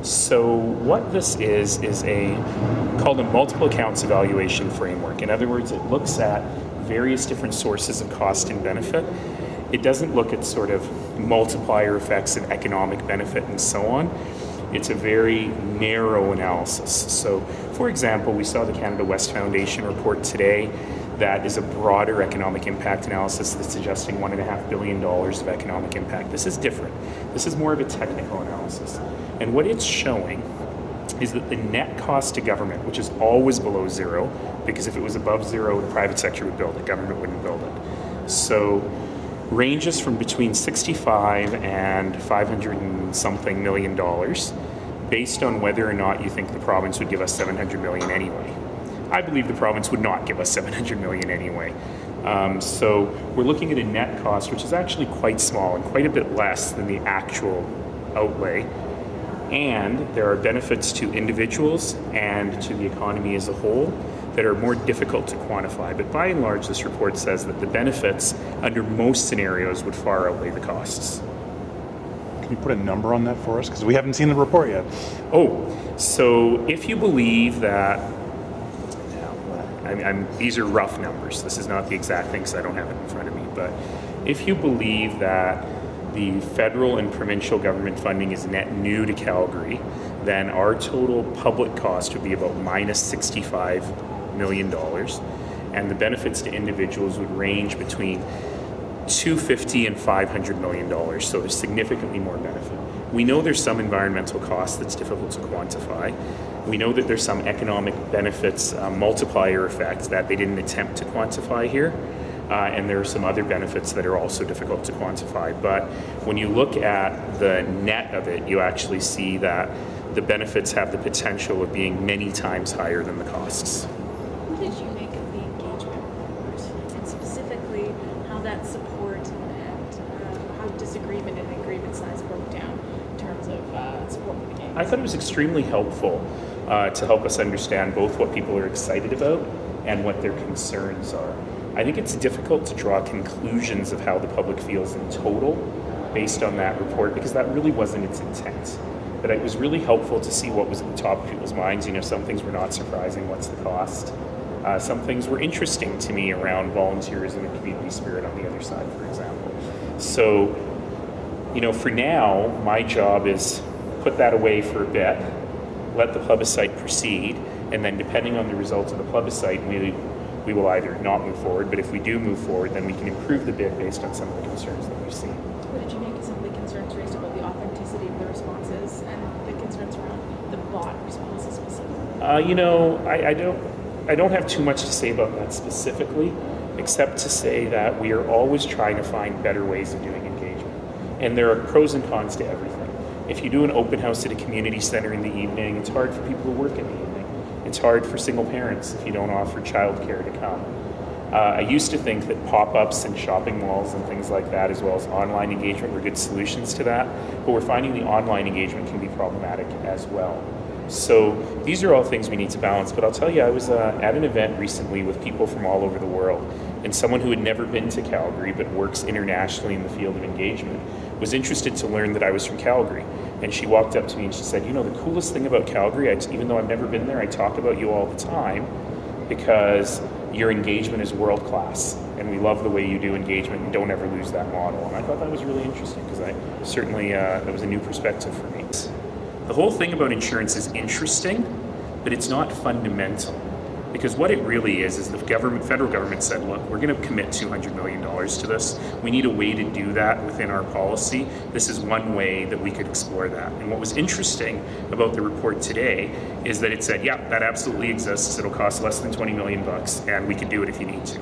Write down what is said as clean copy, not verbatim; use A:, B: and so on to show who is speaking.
A: So what this is called a multiple accounts evaluation framework. In other words, it looks at various different sources of cost and benefit. It doesn't look at sort of multiplier effects of economic benefit and so on. It's a very narrow analysis. So, for example, we saw the Canada West Foundation report today that is a broader economic impact analysis that's suggesting $1.5 billion of economic impact. This is different. This is more of a technical analysis. And what it's showing is that the net cost to government, which is always below zero, because if it was above zero, the private sector would build it, government wouldn't build it. So ranges from between 65 and 500 and something million dollars, based on whether or not you think the province would give us 700 million anyway. I believe the province would not give us 700 million anyway. So we're looking at a net cost which is actually quite small and quite a bit less than the actual outlay. And there are benefits to individuals and to the economy as a whole that are more difficult to quantify. But by and large, this report says that the benefits under most scenarios would far outweigh the costs.
B: Can you put a number on that for us? Because we haven't seen the report yet.
A: So if you believe that, these are rough numbers. This is not the exact thing because I don't have it in front of me. But if you believe that the federal and provincial government funding is net new to Calgary, then our total public cost would be about minus $65 million. And the benefits to individuals would range between $250 and $500 million. So there's significantly more benefit. We know there's some environmental cost that's difficult to quantify. We know that there's some economic benefits, multiplier effects that they didn't attempt to quantify here. And there are some other benefits that are also difficult to quantify. But when you look at the net of it, you actually see that the benefits have the potential of being many times higher than the costs.
C: What did you make of the engagement report, and specifically how that support and how disagreement and agreement size broke down in terms of support for the game?
A: I thought it was extremely helpful to help us understand both what people are excited about and what their concerns are. I think it's difficult to draw conclusions of how the public feels in total based on that report because that really wasn't its intent. But it was really helpful to see what was at the top of people's minds. You know, some things were not surprising. What's the cost? Some things were interesting to me around volunteerism and community spirit on the other side, for example. So, you know, for now, my job is put that away for a bit, let the plebiscite proceed, and then depending on the results of the plebiscite, we will either not move forward, but if we do move forward, then we can improve the bid based on some of the concerns that we've seen.
C: What did you make of some of the concerns raised about the authenticity of the responses and the concerns around the bot responses specifically?
A: You know, I don't have too much to say about that specifically, except to say that we are always trying to find better ways of doing engagement. And there are pros and cons to everything. If you do an open house at a community center in the evening, it's hard for people who work in the evening. It's hard for single parents if you don't offer childcare to come. I used to think that pop-ups and shopping malls and things like that, as well as online engagement, were good solutions to that, but we're finding the online engagement can be problematic as well. So these are all things we need to balance, but I'll tell you, I was at an event recently with people from all over the world, and someone who had never been to Calgary but works internationally in the field of engagement was interested to learn that I was from Calgary. And she walked up to me and she said, you know, the coolest thing about Calgary, even though I've never been there, I talk about you all the time because your engagement is world class. And we love the way you do engagement and don't ever lose that model. And I thought that was really interesting because that was a new perspective for me. The whole thing about insurance is interesting, but it's not fundamental. Because what it really is the federal government said, look, we're going to commit $200 million to this. We need a way to do that within our policy. This is one way that we could explore that. And what was interesting about the report today is that it said, yeah, that absolutely exists. It'll cost less than $20 million, and we can do it if you need to.